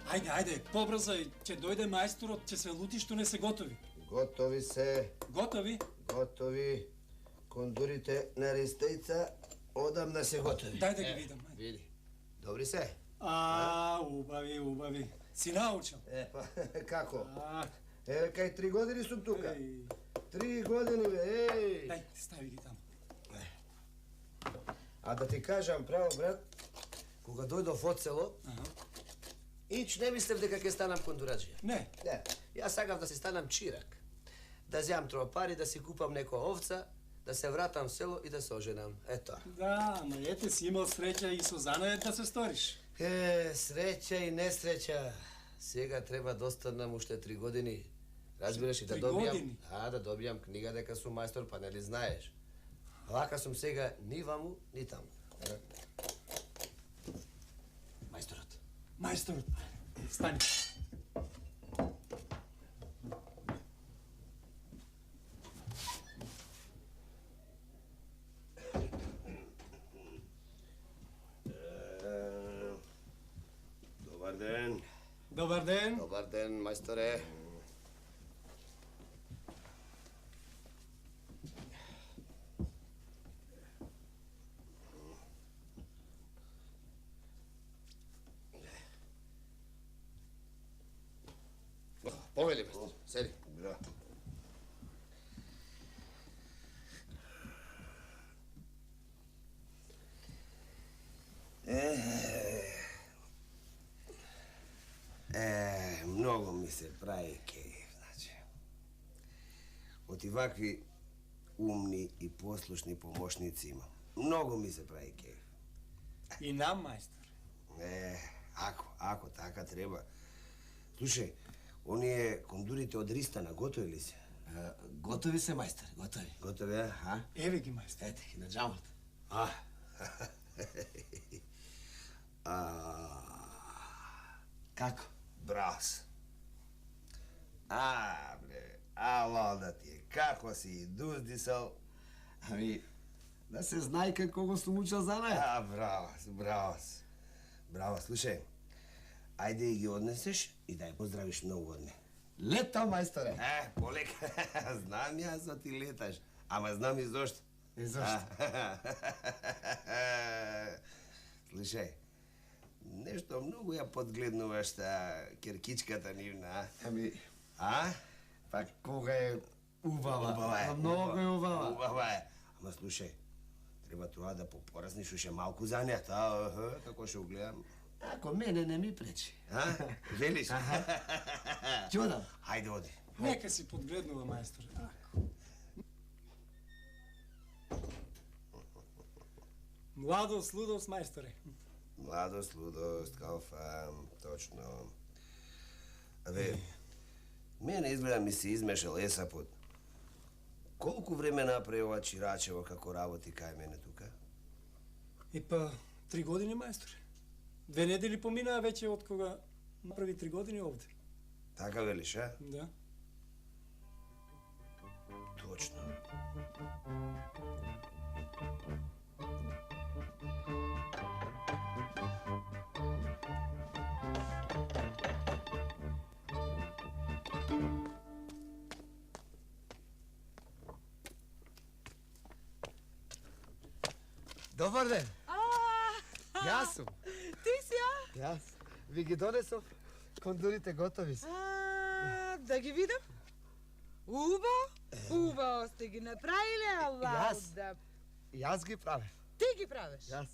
Ајде, побрзај, ќе дојде мајсторот, ќе се лути што не се готови. Готови се. Готови? Готови. Кондурите на ристејца одамна се готови. Дај да ги видам. Види. Добри се? Убави. Си научил? Па, како? Кај 3 години сум тука. 3 години, бе, еј. Дај, стави ги таму. А да ти кажам право, брат, кога дојдов од село, ич не мислев дека ќе станам кондураджија. Не. Не. Јас сакав да си станам чирак. Да земам тропари, да си купам некоја овца, да се вратам в село и да се оженам. Ето. Да, ама ете си имал среќа и со занаед да се сториш. Среќа и несреќа. Сега треба да останам уште 3 години. Разбираш и да добијам... да добијам книга дека сум мајстор, па нели знаеш. Вака сум сега ни ваму, ни таму. Мајсторот. Стани. Добар ден. Добар ден. Добар ден, мајсторе. Повели, мајстор. Седи. Браво. Многу ми се прави кејф, значи. Од и вакви умни и послушни помошници имам. Многу ми се прави кејф. И нам, мајстор. Ако така треба. Слушај, оние кондурите од Ристана готови ли се? Готови се, мајстор, готови. Готови, а? Еве ги, мајстор. Ете ги на џамот. Како? Брас. Бре, ало да ти е, како си дуздисал? Ами, да се знае како сум учил занаед. Браво, слушај. Ајде и ги однесеш и да ја поздравиш многу од мене. Летам, мајсторе. Полека, знам јас да ти леташ, ама знам и зошто. И зошто? Слушај, нешто многу ја подгледнуваш та керкичката нивна, Ами, Па кога е убава. Убава е. Многу е убава. Убава е. Ама слушај, треба тоа да попорасниш уште малку за неа, како ще угледам. Ако мене не ми пречи. Велиш? Ќодам. Хајде, оди. Нека си подгледнува, мајстор. Младост, лудост, мајсторе. Младост, лудост, калфам, точно. Абе, мене изгледа ми се измешал есапот. Колку време направи ова Чирачево како работи кај мене тука? Па, 3 години, мајсторе. 2 недели поминаа веќе од кога направи 3 години овде. Така велиш, а? Да. Точно. Добар ден. Јас сум. Ти си, Јас. Ви ги донесов. Кондурите готови се. Да ги видам. Убаво сте ги направиле, Јас ги правев. Ти ги правиш? Јас.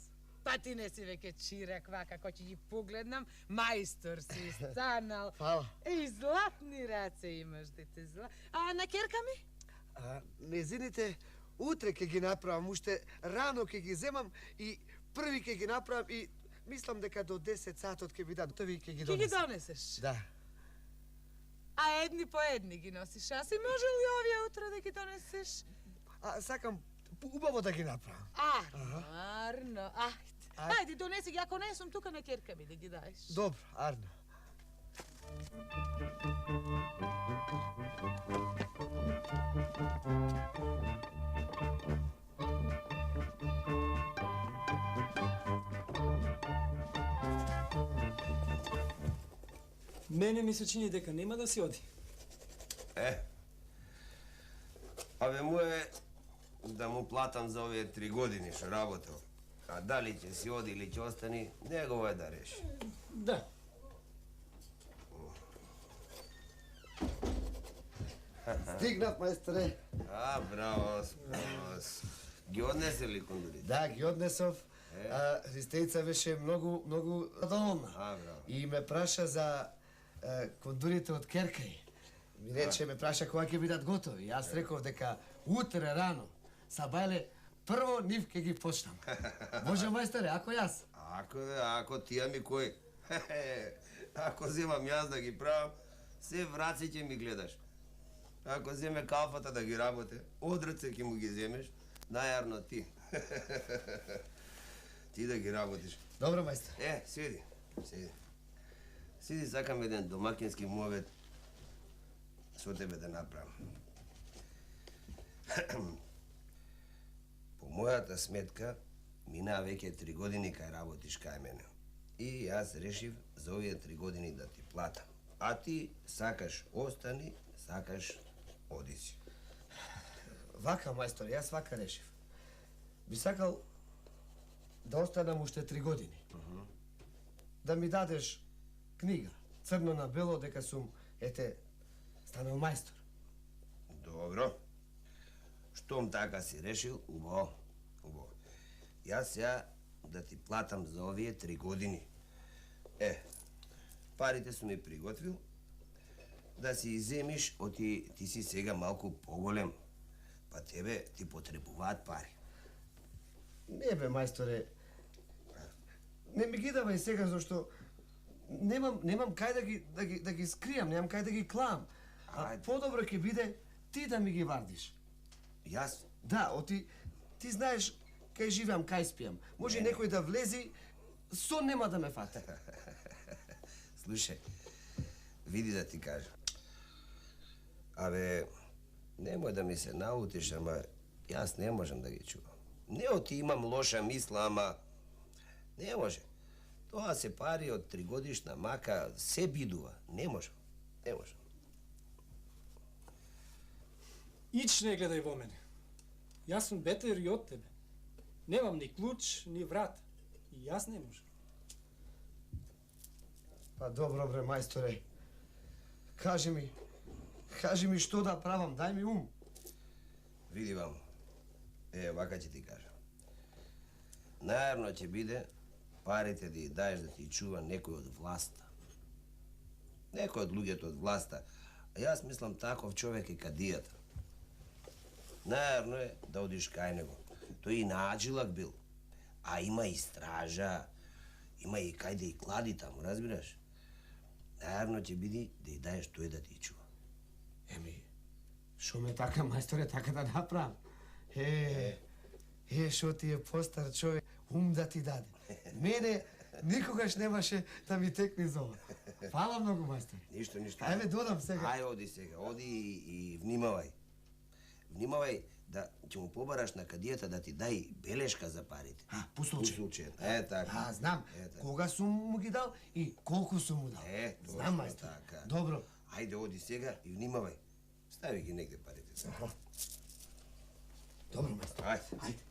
Па ти не си веќе чирак, вака, кој ќе ги погледнам, мајстор си станал. Фала. Златни раце имаш, дете, А на керка ми? Незините утре ќе ги направам, уште рано ќе ги земам и први ќе ги направам и мислам дека до 10 сатот ќе ви дадам. Тоа ви ќе ги донесам. Ќе ги донесеш? Да. А едни по едни ги носиш, а си може ли овие утре да ги донесеш? Сакам убаво да ги направам. Арно, ајде, донеси ги, ако не сум тука на керка ми да ги даеш. Добро, Арно. Мене ми се чини дека нема да си оди. Абе, му е да му платам за овие 3 години што работел. А дали ќе си оди или ќе остани, негово е да реши. Да. Стигнав, мајсторе. Браво, браво. Ги однесе ли кондурите? Да, ги однесов. Ристејца беше многу задоволна. Браво. И ме праша за кондурите од Керкај. Ми рече, ме праша кога ќе бидат готови. Јас реков дека утре рано, сабајле, прво нив ќе ги почнам. Може, мајсторе, ако јас? Ако тија ми кој? Ако земам јас да ги правам, се враци ќе ми гледаш. Ако земе калфата да ги работе, од раце ќе му ги земеш, најарно ти. Ти да ги работиш. Добро, мајсторе. Седи. Седи, сакам еден домакински муавет со тебе да направам. По мојата сметка, мина веќе 3 години кај работиш кај мене. И јас решив за овие 3 години да ти платам. А ти сакаш остани, сакаш оди си. Вака, мајсторе, јас вака решив. Би сакал да останам уште 3 години. Да ми дадеш книга, црно на бело, дека сум, станал мајстор. Добро. Штом така си решил, убаво. Јас ја да ти платам за овие 3 години. Парите сум ми приготвил, да си иземиш, ти си сега малку поголем, па тебе ти потребуваат пари. Не бе, мајсторе, не ми ги давај сега, зашто немам кај да ги скријам, немам кај да ги клам. А подобро ќе биде ти да ми ги вардиш. Јас? Да, ти знаеш кај живеам, кај спијам. Може некој да влези, сон нема да ме фати. Слушај, види да ти кажам. Абе, немој да ми се наутиш, ама јас не можам да ги чувам. Не ти имам лоша мисла, ама не може. Тоа се пари од 3-годишна мака, се бидува. Не можам. Ич не гледај во мене. Јас сум бетер и од тебе. Немам ни клуч, ни врат. И јас не можам. Па добро, бре, мајсторе. Кажи ми што да правам, дај ми ум. Види вамо. Вака ќе ти кажам. Најарно ќе биде парите да ја даеш да ти чува некој од власта. Некој од луѓето од власта. А јас мислам таков човек е кадијата. Најарно е да одиш кај него. Тој и нааджилак бил. А има и стража. Има и кај да и клади таму, разбираш? Најарно ќе биде да ја даеш тој да ти чува. Шо ме така, мајсторе, така да направам? Шо ти е постар човек, ум да ти даде. Мене никогаш немаше да ми текне зова. Фала многу, мајсторе. Ништо. Ајде, додам сега. Ај, оди сега. Оди и внимавај. Внимавај да ќе му побараш на кадијата да ти дај белешка за парите. Пусулче. Така. Знам. Кога сум му ги дал и колку сум му дал. Знам, мајсторе. Така. Добро. Ајде, оди сега и внимавај. Стави ги негде парите. Добро, мајсторе. Ајде.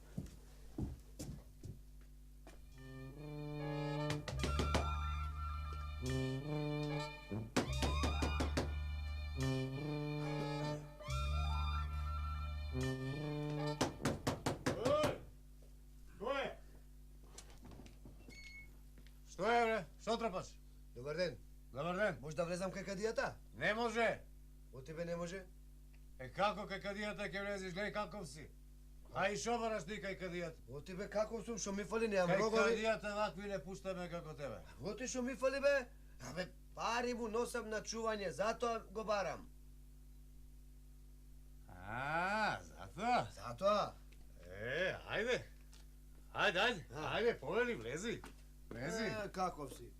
Што е, бре? Што трпаш? Добар ден. Добар ден. Може да влезам кај кадијата? Не може. Од тебе не може? Како кај кадијата ќе влезеш, гледај каков си. А и шо бараш ти кај кадијата? Од тебе каков сум, шо ми фали, немам Кај рогови. кадијата вакви не пуштаме како тебе. Оти шо ми фали, бе? Абе, пари му носам на чување, затоа го барам. Затоа? Затоа? Ајде. Ајде, повели, влези. Влези. Каков си?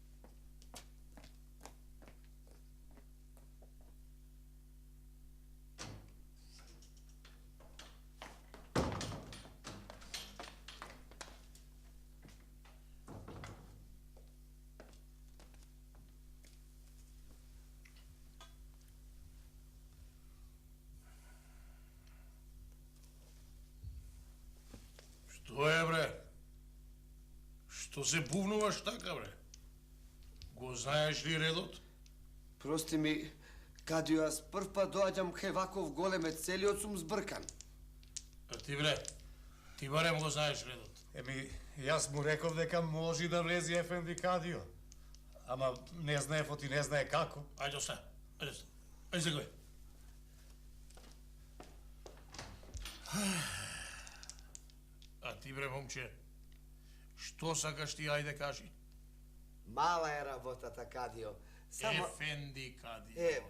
Што се бувнуваш така, бре? Го знаеш ли редот? Прости ми, Кадио, јас прв пат доаѓам кај ваков големец, целиот сум збркан. А ти, бре, ти барем го знаеш редот. Еми, јас му реков дека може да влези Ефенди Кадио. Ама не знае и не знае како. Ајде, остане. Ајде, остане. Ајде, сега. А ти, бре, момче, што сакаш ти, ајде, кажи? Мала е работата, Кадио. Ефенди Кадио.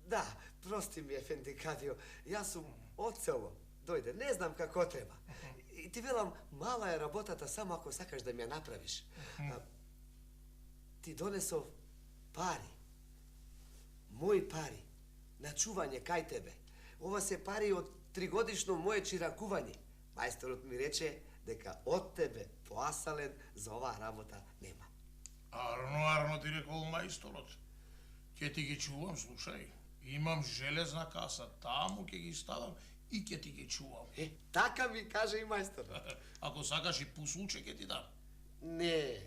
Да, прости ми, Ефенди Кадио. Јас сум од село. Дојде, не знам како треба. И ти велам, мала е работата само ако сакаш да ми ја направиш. Ти донесов пари. Мои пари. На чување кај тебе. Ова се пари од 3-годишно моје чиракување. Мајсторот ми рече дека од тебе поасален за оваа работа нема. Арно ти рекол мајсторот. Ке ти ги чувам, слушај. Имам железна каса, таму ке ги ставам и ке ти ги чувам. Така ми каже и мајстор. Ако сакаш и пуслуче ке ти дам. Не,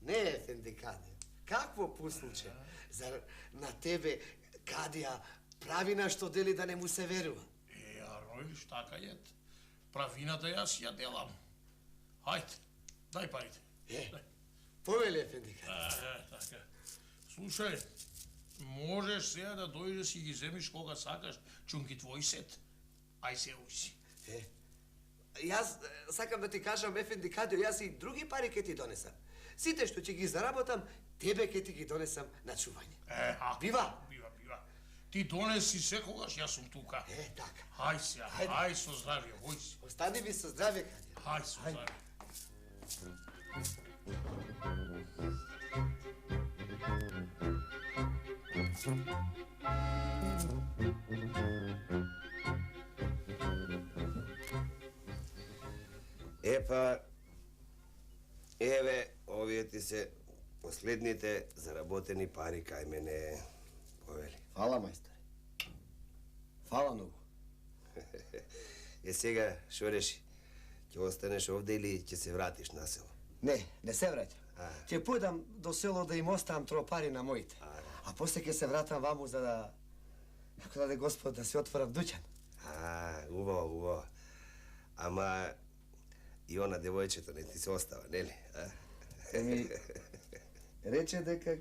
Ефенди Кадио. Какво пуслуче? Зар на тебе Кадија правина што дели да не му се верува? Арно, виж, така е. Правината јас ја делам. Хајде, дај парите. Повели, Ефенди Кадио. Така. Слушај, можеш сега да дојдеш си ги земиш кога сакаш чунки твој сет. Ај се уси. Јас сакам да ти кажам, Ефенди Кадио, јас и други пари ке ти донесам. Сите што ќе ги заработам, тебе ке ти ги донесам на чување. Бива? Бива. Ти донеси секогаш, јас сум тука. Така. Хај сега, хај со здравје, вој си. Остани ми со здравје, Кадио. Хај со здравје. Епа, еве, овие ти се последните заработени пари кај мене, повели. Фала, мајсторе. Фала многу. Сега, шо реши? Ќе останеш овде или ќе се вратиш на село? Не се враќам. Ќе појдам до село да им оставам тропари на моите. А после ќе се вратам ваму за да... Ако даде Господ да си отворам дуќан. Убаво. Ама и она девојчето не ти се остава, нели? Еми, рече дека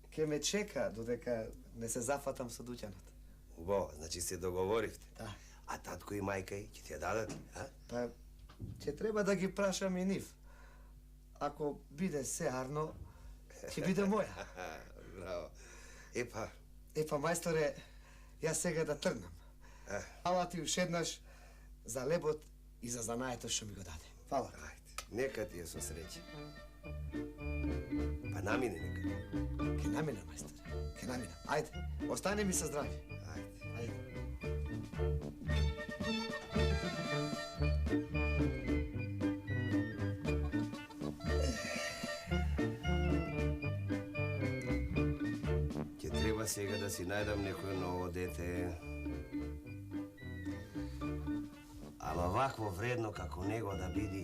ќе ме чека додека не се зафатам со дуќанот. Убаво, значи се договоривте. Да. А татко и мајка ќе ти ја дадат, Па, ќе треба да ги прашам и нив. Ако биде се арно, ќе биде моја. Браво. Епа, Мајсторе, јас сега да тргнам. Фала ти уште еднаш за лебот и за занаето што ми го даде. Фала. ајде, нека ти е со среќа. Па намине нека. Ке намина, мајсторе. Ке намина. Ајде, остани ми со здравје. Ајде. Ќе треба сега да си најдам некој ново дете. Ама вакво вредно како него да биде.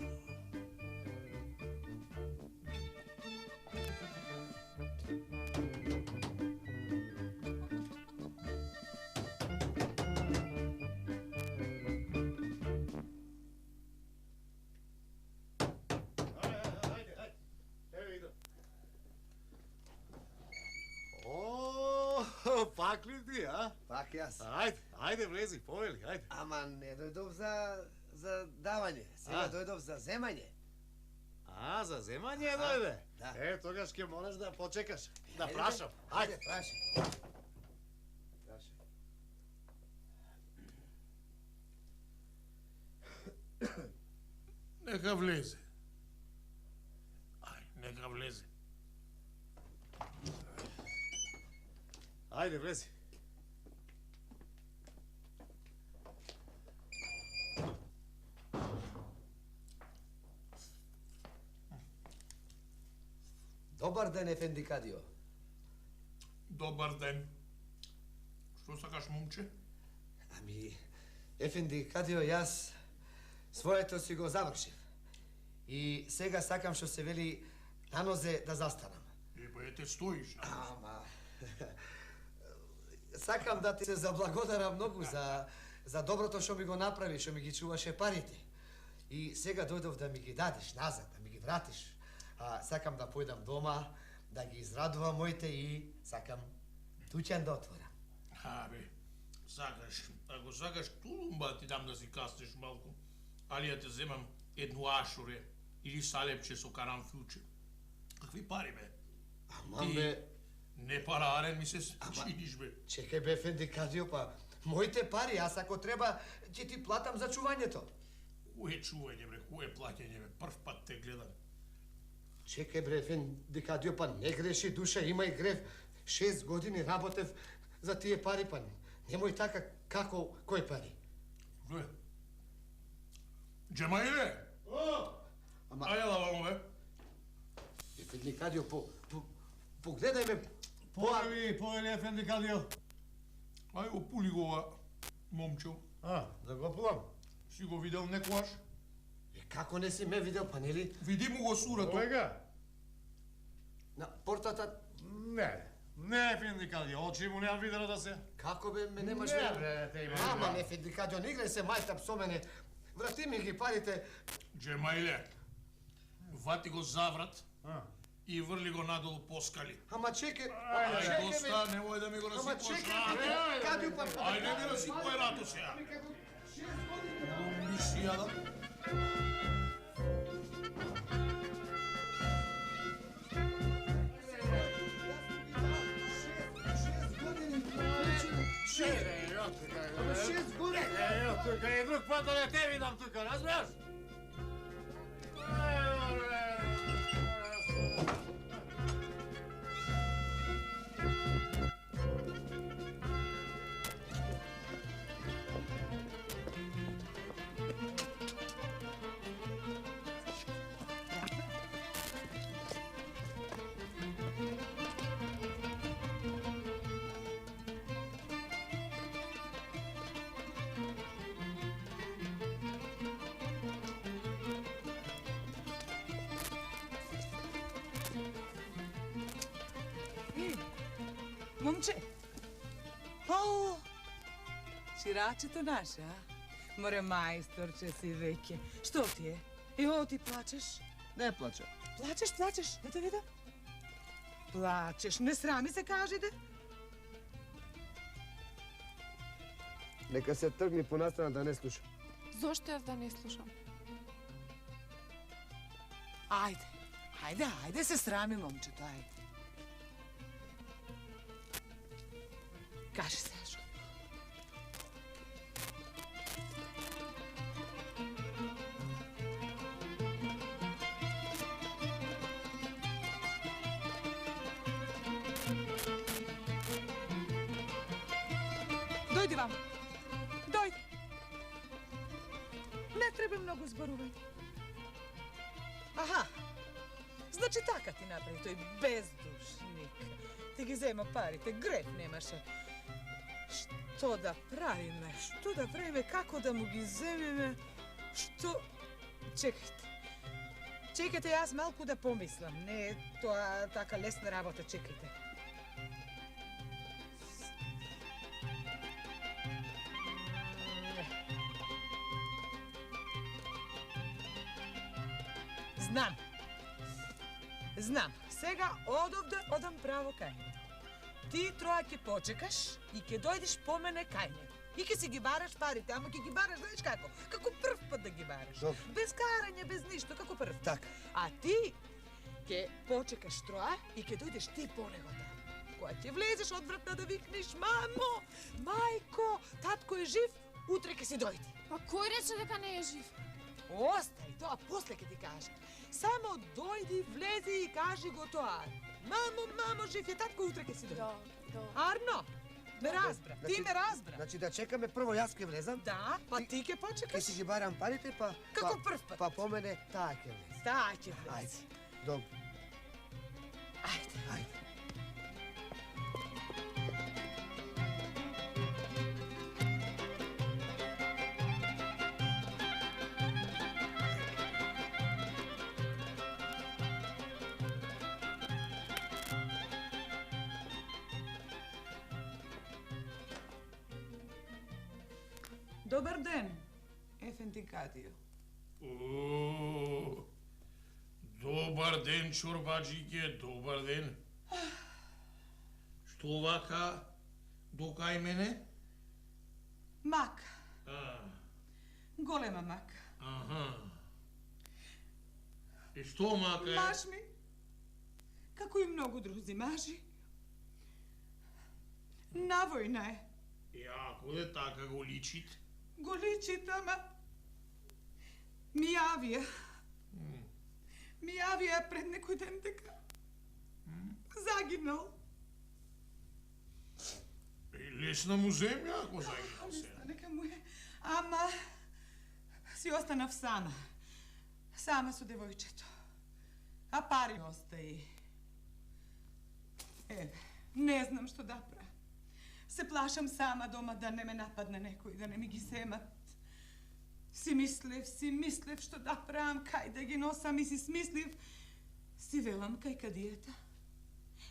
Пак ли ти, Пак јас. Ајде, влези, повели, ајде. Ама не дојдов за давање. Сега дојдов за земање. За земање дојде? Да. Тогаш ќе мораш да почекаш. Да прашам. Ајде, прашај. Нека влезе. Нека влезе. Ајде, влези. Добар ден, Ефенди Кадио. Добар ден. Што сакаш, момче? Ами, Ефенди Кадио, јас своето си го завршив. И сега сакам што се вели на нозе да застанам. Па ете стоиш. Ама... Сакам да ти се заблагодарам многу за доброто што ми го направи, што ми ги чуваше парите. И сега дојдов да ми ги дадеш назад, да ми ги вратиш. Сакам да појдам дома, да ги израдувам моите и сакам дуќан да отворам. Сакаш, ако сакаш тулумба ти дам да си каснеш малку, али ја те земам едну ашуре или салепче со карамфилче. Какви пари, бе? Ама бе... Не парарен ми се чиниш, бе. Чекај бе, Ефенди Кадио, па моите пари, аз ако треба, ќе ти платам за чувањето. Кое чување, бе, кое плаќање, бе, прв пат те гледам. Чекај бре, Ефенди Кадио, па не греши душа, има и грев. 6 години работев за тие пари, па немој така, како, кои пари? Гле. Джемаиле! Ама... Ајде лавамо, бе. Ефенди Кадио, погледај ме, Повели, Ефенди Кадио. Ај го пули го ова момчо. Да го пулам. Си го видел некојаш? Како не си ме видел, па нели? Види му го сурато. Колега? На портата... Не, Ефенди Кадио, очи му немам видено да се. Како бе, ме немаш Не, видел? бре, те има. Ама не, Ефенди Кадио, не играј се мајтап со мене. Врати ми ги парите. Джемаиле, вати го заврат и врли го надолу по скали. Ама чекај... Ајде, доста, немој да ми го Ама расипаш чекај, рато. Кадио, па... Ајде ми расипај рато сега. 6 години... Миши јадам. Ево тука и друг пат да не те видам тука, разбираш? Момче! О, ширачето наше, а? Море, мајсторче си веќе. Што ти е? Ево ти плачеш? Не плача. Плачеш? Да те видам. Плачеш, не срами се кажи да? Нека се тргни понастрана да не слуша. Зошто јас да не слушам? Ајде се срами, момчето, ајде. Кажи, Сашо. Дојди вам. Дојди. Не треба многу зборување. Аха. Значи така ти направи тој бездушник. Ти ги зема парите, греф немаше. Што да правиме, како да му ги земеме, Чекајте, јас малку да помислам, не е тоа така лесна работа, чекајте. Знам, сега одам право кај него. Ти троа ќе почекаш и ќе дојдеш по мене кај него. И ќе си ги бараш парите, ама ќе ги бараш, знаеш како? Како прв пат да ги бараш. Добро. Без карање, без ништо, како прв. Така. А ти ќе почекаш троа и ќе дојдеш ти по него таму. Кога ќе влезеш од вратта да викнеш: мамо, мајко, татко е жив, утре ќе си дојди. Па кој рече дека не е жив? Остај, тоа после ќе ти кажа. Само дојди, влези и кажи го тоа. Мамо, жив е татко, утре ќе си дојди. Арно, ме разбра, ти ме разбра. Значи да чекаме прво јас ке влезам. Да, па ти ќе Ке почекаш. си ги барам парите, па... Како прв пат. Па по мене таа ке влезе. Таа ќе влези. Ајде. Добро. Ајде. Добар ден, Ефенди Кадио. О, добар ден, чорбаджике, добар ден. Што вака до кај мене? Мак, А, голема мак. аха. И што мака е? Маж ми, како и многу друзи мажи, на војна е. Јако де така го личит. Го личит, ама ми јавија. Ми јавија пред некој ден дека загинал. И лесна му земја ако загинал се. Нека му е. Ама си останав сама. Сама со девојчето. А пари остаи. Еве, не знам што да правам. Се плашам сама дома да не ме нападне некој, да не ми ги земат. Си мислев што да правам, кај да ги носам и си смислив. Си велам кај кадиета.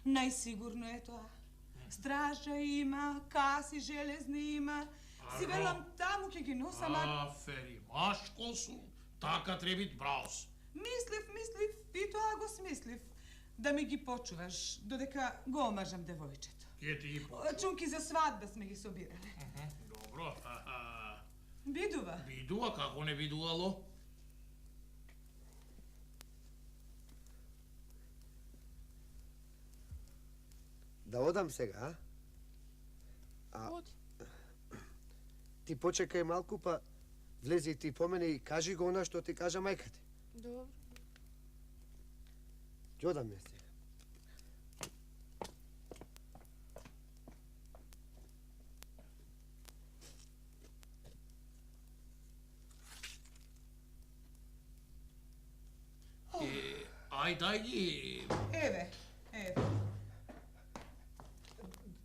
Најсигурно е тоа. Стража има, каси железни има. Си велам таму ќе ги носам, Афери, машко сум, така требит браус. Мислив и тоа го смислив. Да ми ги почуваш, додека го омажам девојчето. Ке ти ги по... Чунки за свадба сме ги собирале. Добро, Видува? Видува, како не видувало? Да одам сега, а? Оди. Ти почекај малку, па влези и ти по мене и кажи го она што ти кажа мајка ти. Добро. Ќе одам ја сега. Ај, дај ги. Еве.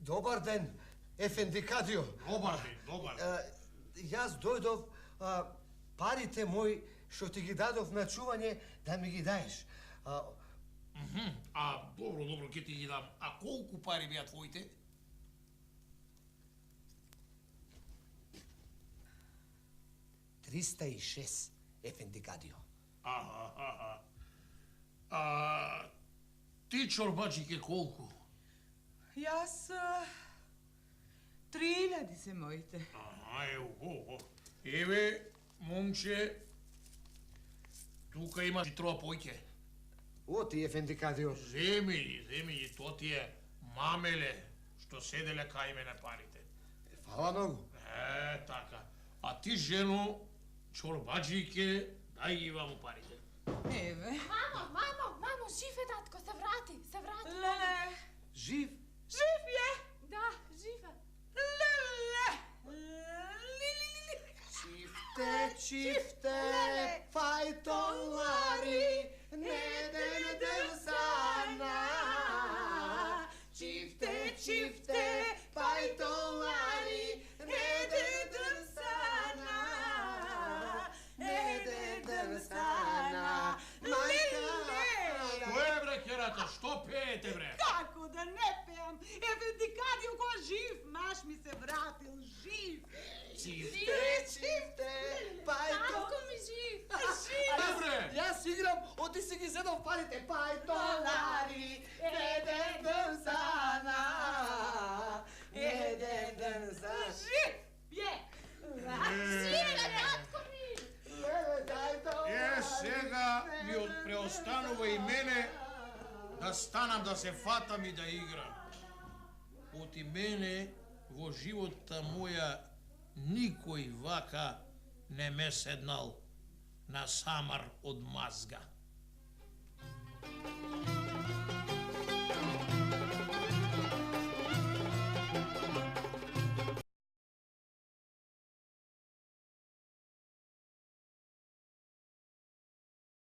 Добар ден, Ефенди Кадио. Добар ден, добар ден. Јас дојдов парите мои што ти ги дадов на чување да ми ги даеш. Добро, ке ти ги дам. А колку пари беа твоите? $306, Ефенди Кадио. Ти чорбаджике колку? Јас 3000 се моите. Еве, момче, тука имаш и троа појќе. Оти, Ефенди Кадио. Земи ги, то ти е мамеле, што седеле кај мене парите. Фала многу. Така. А ти, жено, чорбаджике, дај ги ваму парите. Еве. Мамо, жив е татко, се врати. Леле. Жив? Жив е. Да, жив е. Леле. Чифте, фајтолари, неден сана. Чифте, фајтолари, неден сана. Што е, бре, керата, што пеете, бре? Како да не пеам? Ефенди Кадио го жив, маш ми се вратил, жив. Чифте, Татко ми жив. Бре! Јас играм, оти си ги седов парите, фајтолари, неден сана. Жив е. Жив е татко ми. Сега ми преостанува и мене да станам да се фатам и да играм. Оти мене во живота моја никој вака не ме седнал на самар од мазга.